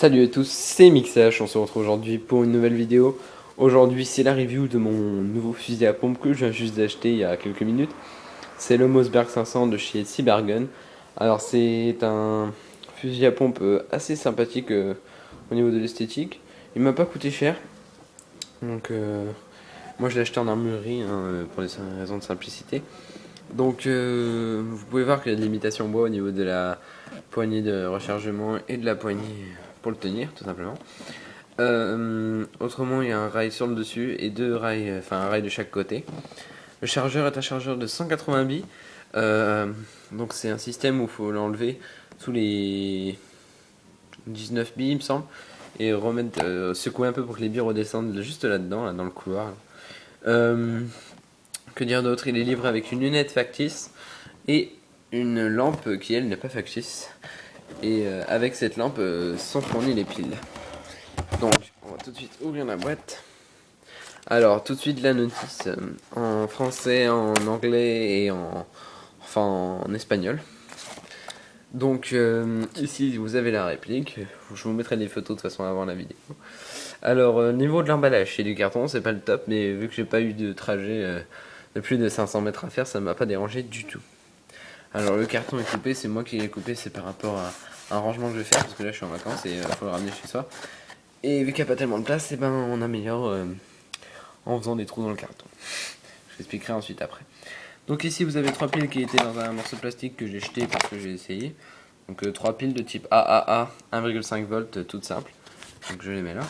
Salut à tous, c'est Mixash, on se retrouve aujourd'hui pour une nouvelle vidéo. Aujourd'hui c'est la review de mon nouveau fusil à pompe que je viens juste d'acheter il y a quelques minutes. C'est le Mossberg 500 de chez Cybergun. Alors c'est un fusil à pompe assez sympathique au niveau de l'esthétique. Il m'a pas coûté cher, donc moi je l'ai acheté en armurerie pour des raisons de simplicité. Donc vous pouvez voir qu'il y a de l'imitation bois au niveau de la poignée de rechargement et de la poignée pour le tenir tout simplement. Autrement il y a un rail sur le dessus et deux rails, enfin un rail de chaque côté. Le chargeur est un chargeur de 180 billes. Donc c'est un système où il faut l'enlever sous les 19 billes il me semble. Et remettre, secouer un peu pour que les billes redescendent juste là-dedans, là, dans le couloir. Que dire d'autre? Il est livré avec une lunette factice et une lampe qui elle n'est pas factice. Et avec cette lampe sont fournies les piles. Donc on va tout de suite ouvrir la boîte. Alors tout de suite la notice en français, en anglais et en espagnol. Donc ici vous avez la réplique. Je vous mettrai des photos de toute façon avant la vidéo. Alors niveau de l'emballage, c'est du carton, c'est pas le top, mais vu que j'ai pas eu de trajet de plus de 500 mètres à faire, ça m'a pas dérangé du tout. Alors le carton est coupé, c'est moi qui l'ai coupé, c'est par rapport à un rangement que je vais faire, parce que là je suis en vacances et il faut le ramener chez soi. Et vu qu'il n'y a pas tellement de place, et ben on améliore en faisant des trous dans le carton. Je l'expliquerai ensuite après. Donc ici vous avez 3 piles qui étaient dans un morceau de plastique que j'ai jeté parce que j'ai essayé. Donc 3 piles de type AAA 1,5 volts toutes simples. Donc je les mets là.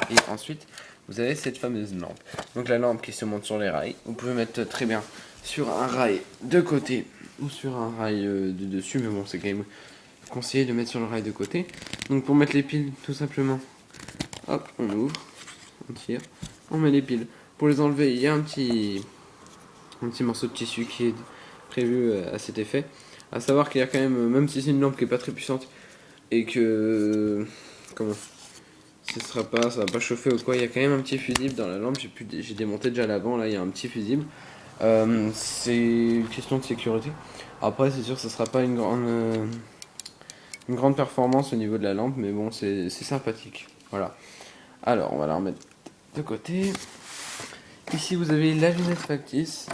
Et ensuite vous avez cette fameuse lampe. Donc la lampe qui se monte sur les rails. Vous pouvez mettre très bien sur un rail de côté ou sur un rail de dessus, mais bon c'est quand même conseillé de mettre sur le rail de côté. Donc pour mettre les piles tout simplement, hop, on ouvre, on tire, on met les piles. Pour les enlever, il y a un petit morceau de tissu qui est prévu à cet effet. À savoir qu'il y a quand même si c'est une lampe qui est pas très puissante et que comment, ça va pas chauffer ou quoi, il y a quand même un petit fusible dans la lampe. J'ai démonté déjà l'avant, là il y a un petit fusible. C'est une question de sécurité. Après c'est sûr que ça sera pas une grande performance au niveau de la lampe, mais bon c'est sympathique. Voilà. Alors on va la remettre de côté. Ici vous avez la lunette factice,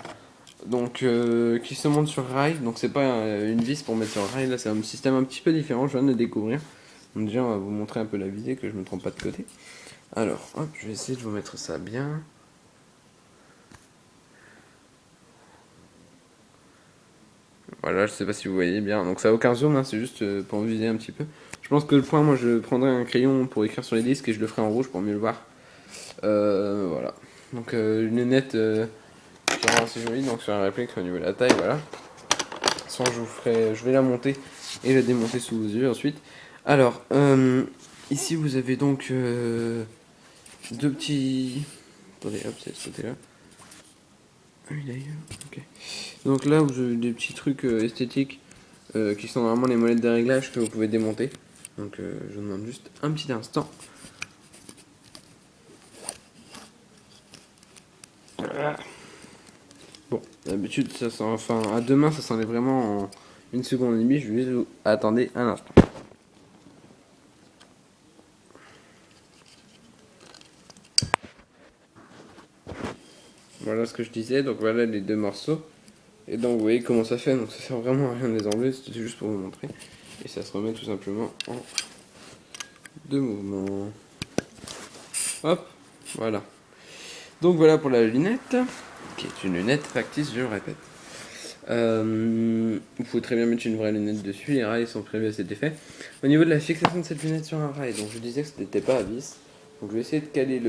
donc qui se monte sur rail. Donc c'est pas une vis pour mettre sur rail, là c'est un système un petit peu différent, je viens de le découvrir. Donc déjà on va vous montrer un peu la visée, que je me trompe pas de côté. Alors hop, je vais essayer de vous mettre ça bien. Voilà, je sais pas si vous voyez bien, donc ça a aucun zoom, hein, c'est juste pour viser un petit peu. Je pense que le point, moi je prendrai un crayon pour écrire sur les disques et je le ferai en rouge pour mieux le voir. Voilà. Donc une lunette qui rend assez jolie, donc sur la réplique au niveau de la taille, voilà. Sans je vais la monter et la démonter sous vos yeux ensuite. Alors, ici vous avez donc deux petits... Attendez, hop, c'est de ce côté-là. Ah oui, d'ailleurs, ok. Donc là, vous avez des petits trucs esthétiques qui sont vraiment les molettes de réglage que vous pouvez démonter. Donc je vous demande juste un petit instant. Bon, d'habitude, enfin, à deux mains, ça s'enlève vraiment en une seconde et demie. Je vais vous... Attendez un instant. Voilà ce que je disais, donc voilà les deux morceaux. Et donc vous voyez comment ça fait, donc ça sert vraiment à rien de les enlever, c'était juste pour vous montrer. Et ça se remet tout simplement en deux mouvements. Hop, voilà. Donc voilà pour la lunette, qui est une lunette factice, je le répète. Il faut très bien mettre une vraie lunette dessus, les rails sont prévus à cet effet. Au niveau de la fixation de cette lunette sur un rail, donc je disais que ce n'était pas à vis. Donc je vais essayer de caler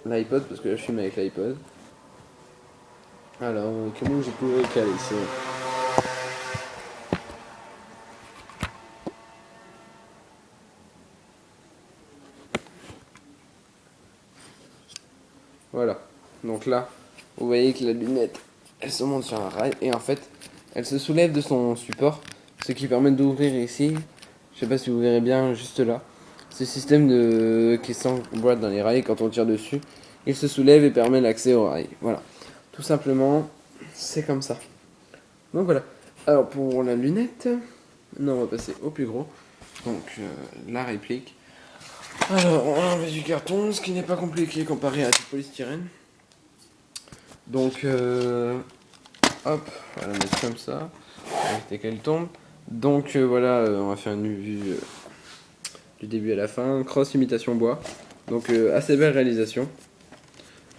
l'iPod, parce que là je filme avec l'iPod. Alors, comment je pourrais caler ça? Voilà. Donc là, vous voyez que la lunette, elle se monte sur un rail et en fait, elle se soulève de son support, ce qui permet d'ouvrir ici. Je sais pas si vous verrez bien juste là. Ce système qui s'emboîte dans les rails quand on tire dessus, il se soulève et permet l'accès au rail. Voilà. Tout simplement, c'est comme ça. Donc voilà. Alors pour la lunette, non, on va passer au plus gros. Donc la réplique. Alors, on a enlevé du carton, ce qui n'est pas compliqué comparé à du polystyrène. Donc, hop, on va la mettre comme ça, pour éviter qu'elle tombe. Donc voilà, on va faire une vue du début à la fin. Cross imitation bois. Donc assez belle réalisation.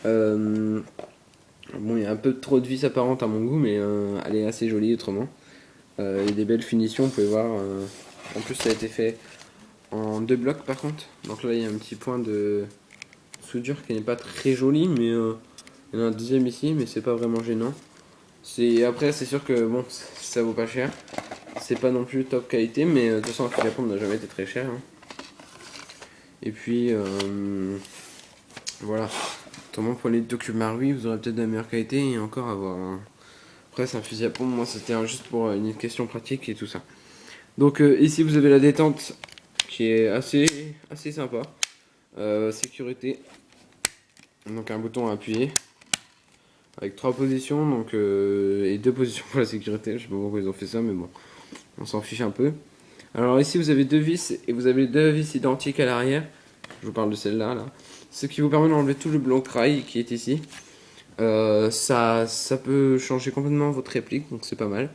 Bon, il y a un peu trop de vis apparente à mon goût, mais elle est assez jolie autrement. Il y a des belles finitions, vous pouvez voir. En plus, ça a été fait en 2 blocs par contre. Donc là, il y a un petit point de soudure qui n'est pas très joli, mais il y en a un deuxième ici, mais c'est pas vraiment gênant. Après, c'est sûr que bon, ça vaut pas cher. C'est pas non plus top qualité, mais de toute façon, la Japon n'a jamais été très cher. Hein. Et puis, voilà. Notamment pour les Tokumaru, vous aurez peut-être de la meilleure qualité et encore à voir. Hein. Après, c'est un fusil à pompe, moi c'était juste pour une question pratique et tout ça. Donc, ici, vous avez la détente qui est assez sympa. Sécurité. Donc, un bouton à appuyer. Avec 3 positions donc, et 2 positions pour la sécurité. Je sais pas pourquoi ils ont fait ça, mais bon, on s'en fiche un peu. Alors ici vous avez 2 vis et vous avez 2 vis identiques à l'arrière. Je vous parle de celle-là, là. Ce qui vous permet d'enlever tout le blanc rail qui est ici. Ça peut changer complètement votre réplique, donc c'est pas mal.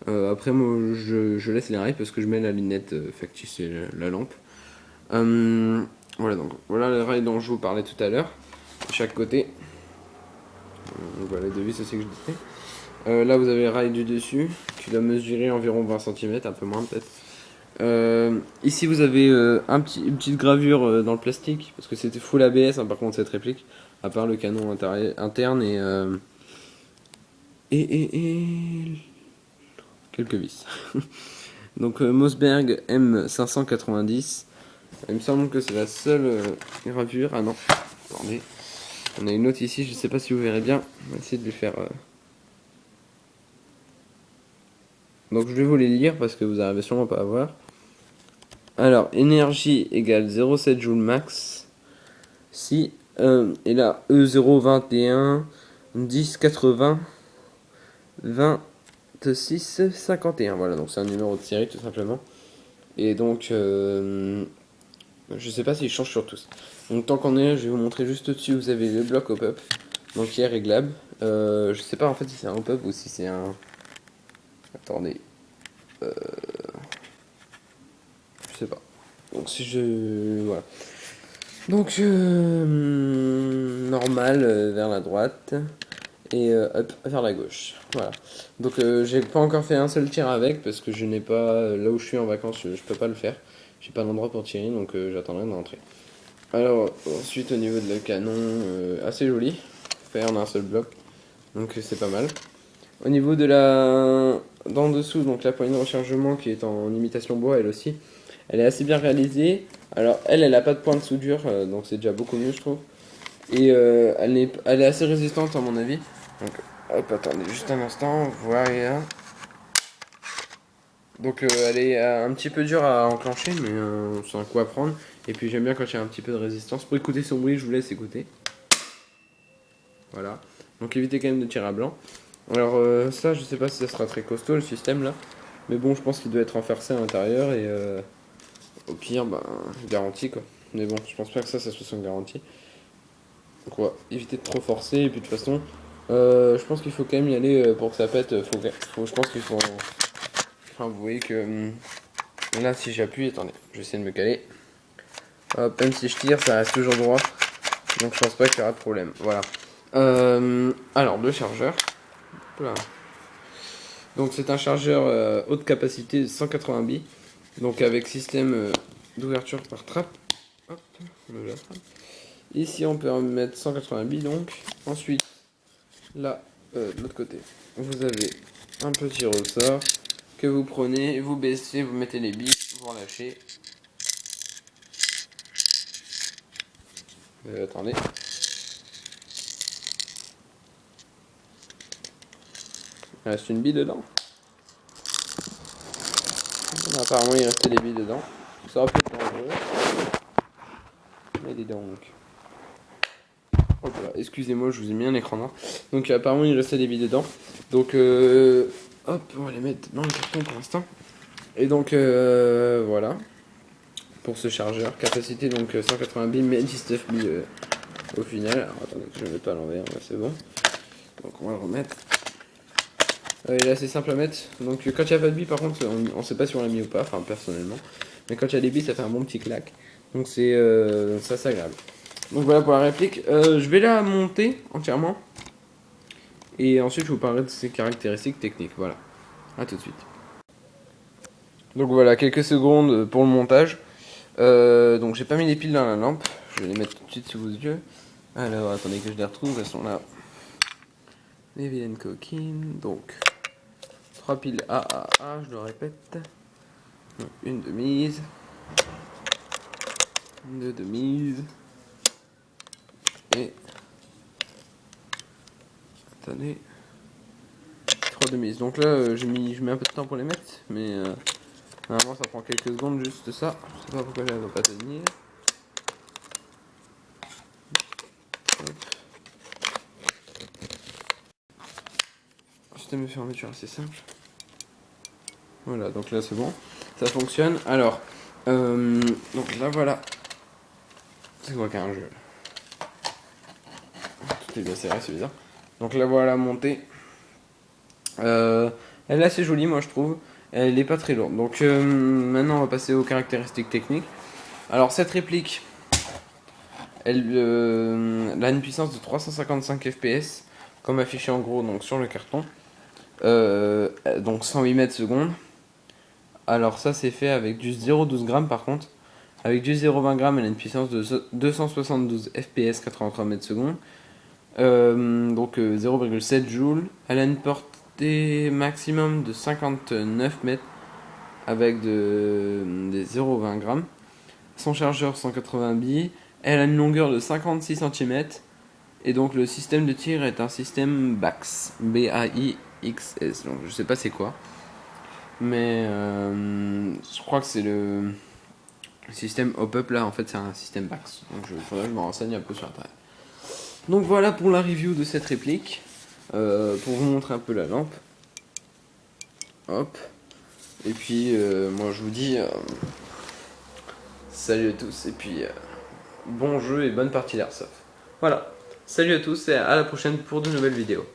Après moi je laisse les rails parce que je mets la lunette factice et la lampe. Voilà, donc voilà les rails dont je vous parlais tout à l'heure. De chaque côté. Donc voilà les 2 vis aussi que je disais. Là vous avez le rail du dessus qui doit mesurer environ 20 cm, un peu moins peut-être. Ici vous avez une petite gravure dans le plastique parce que c'était full ABS hein, par contre cette réplique à part le canon interne et quelques vis. Donc Mossberg M590, il me semble que c'est la seule gravure. Ah non, attendez, on a une autre ici, je sais pas si vous verrez bien, on va essayer de lui faire donc je vais vous les lire parce que vous n'arrivez sûrement pas à voir. Alors, énergie égale 0,7 joules max. Si, et là, E021 1080 26 51. Voilà, donc c'est un numéro de série tout simplement. Et donc, je sais pas s'il change sur tous. Donc, tant qu'on est là, je vais vous montrer juste au-dessus. Vous avez le bloc hop-up, donc qui est réglable. Je sais pas en fait si c'est un hop-up ou si c'est un. Attendez. Je sais pas. Donc, si je. Voilà. Donc, normal vers la droite et hop vers la gauche. Voilà. Donc, j'ai pas encore fait un seul tir avec parce que je n'ai pas. Là où je suis en vacances, je peux pas le faire. J'ai pas d'endroit pour tirer donc j'attendrai de rentrer. Alors, ensuite, au niveau de le canon, assez joli. Fait en un seul bloc. Donc, c'est pas mal. Au niveau de la. D'en dessous, donc la poignée de rechargement qui est en imitation bois elle aussi. Elle est assez bien réalisée. Alors elle a pas de point de soudure, donc c'est déjà beaucoup mieux je trouve. Et elle est assez résistante à mon avis. Donc hop, attendez juste un instant, voilà. Donc elle est un petit peu dure à enclencher, mais c'est un coup à prendre. Et puis j'aime bien quand il y a un petit peu de résistance. Pour écouter son bruit, je vous laisse écouter. Voilà. Donc évitez quand même de tirer à blanc. Alors ça, je sais pas si ça sera très costaud le système là. Mais bon, je pense qu'il doit être renforcé à l'intérieur et au pire, ben, garantie quoi. Mais bon, je pense pas que ça soit sans garantie. Donc on va éviter de trop forcer. Et puis de toute façon, je pense qu'il faut quand même y aller pour que ça pète. Je pense qu'il faut. Enfin, vous voyez que là, si j'appuie, attendez, je vais essayer de me caler. Hop, même si je tire, ça reste toujours droit. Donc je pense pas qu'il y aura de problème. Voilà. Alors, le chargeur. Voilà. Donc c'est un chargeur haute capacité de 180 bi. Donc avec système d'ouverture par trappe. Hop, la trappe. Ici on peut en mettre 180 billes donc. Ensuite, là, de l'autre côté, vous avez un petit ressort que vous prenez, vous baissez, vous mettez les billes, vous relâchez. Attendez. Il reste une bille dedans. Apparemment il restait des billes dedans. Ça aurait pu être dangereux. Mais dis donc. Hop là, excusez-moi, je vous ai mis un écran noir. Donc apparemment il restait des billes dedans. Donc hop, on va les mettre dans le carton pour l'instant. Et donc voilà. pour ce chargeur. Capacité donc 180 billes mais 19 billes au final. Alors attendez que je ne le mets pas à l'envers, ouais, c'est bon. Donc on va le remettre. Il est assez simple à mettre. Donc quand il n'y a pas de billes par contre on ne sait pas si on l'a mis ou pas, enfin personnellement. Mais quand il y a des billes ça fait un bon petit clac. Donc c'est agréable. Donc voilà pour la réplique. Je vais la monter entièrement. Et ensuite je vous parlerai de ses caractéristiques techniques. Voilà. A tout de suite. Donc voilà, quelques secondes pour le montage. Donc j'ai pas mis les piles dans la lampe. Je vais les mettre tout de suite sous vos yeux. Alors attendez que je les retrouve, elles sont là. Les vilaines coquines. Donc 3 piles AAA, je le répète. Donc, une de mise. Deux de mise. Et attendez. 3 de mise. Donc là je mets un peu de temps pour les mettre. Mais normalement ça prend quelques secondes juste ça. Je sais pas pourquoi elle ne va pas tenir. Système de fermeture assez simple. Voilà, donc là c'est bon, ça fonctionne. Alors, donc là voilà. C'est quoi qu'un jeu? Tout est bien serré, c'est bizarre. Donc là voilà montée. Elle est assez jolie, moi je trouve. Elle n'est pas très lourde. Donc maintenant on va passer aux caractéristiques techniques. Alors cette réplique, elle a une puissance de 355 fps, comme affiché en gros donc sur le carton. Donc 108 mètres secondes. Alors ça c'est fait avec du 0,12 g par contre. Avec du 0,20 g elle a une puissance de 272 fps 83 mètres secondes. Donc 0,7 joules. Elle a une portée maximum de 59 mètres avec des 0,20 g. Son chargeur 180 billes. Elle a une longueur de 56 cm. Et donc le système de tir est un système BAXS. B-A-I-X-S. Donc je sais pas c'est quoi. Mais je crois que c'est le système hop-up là, en fait c'est un système BAXS. Donc il faudrait que je me renseigne un peu sur internet. Donc voilà pour la review de cette réplique. Pour vous montrer un peu la lampe. Hop. Et puis moi je vous dis salut à tous et puis bon jeu et bonne partie d'Airsoft. Voilà. Salut à tous et à la prochaine pour de nouvelles vidéos.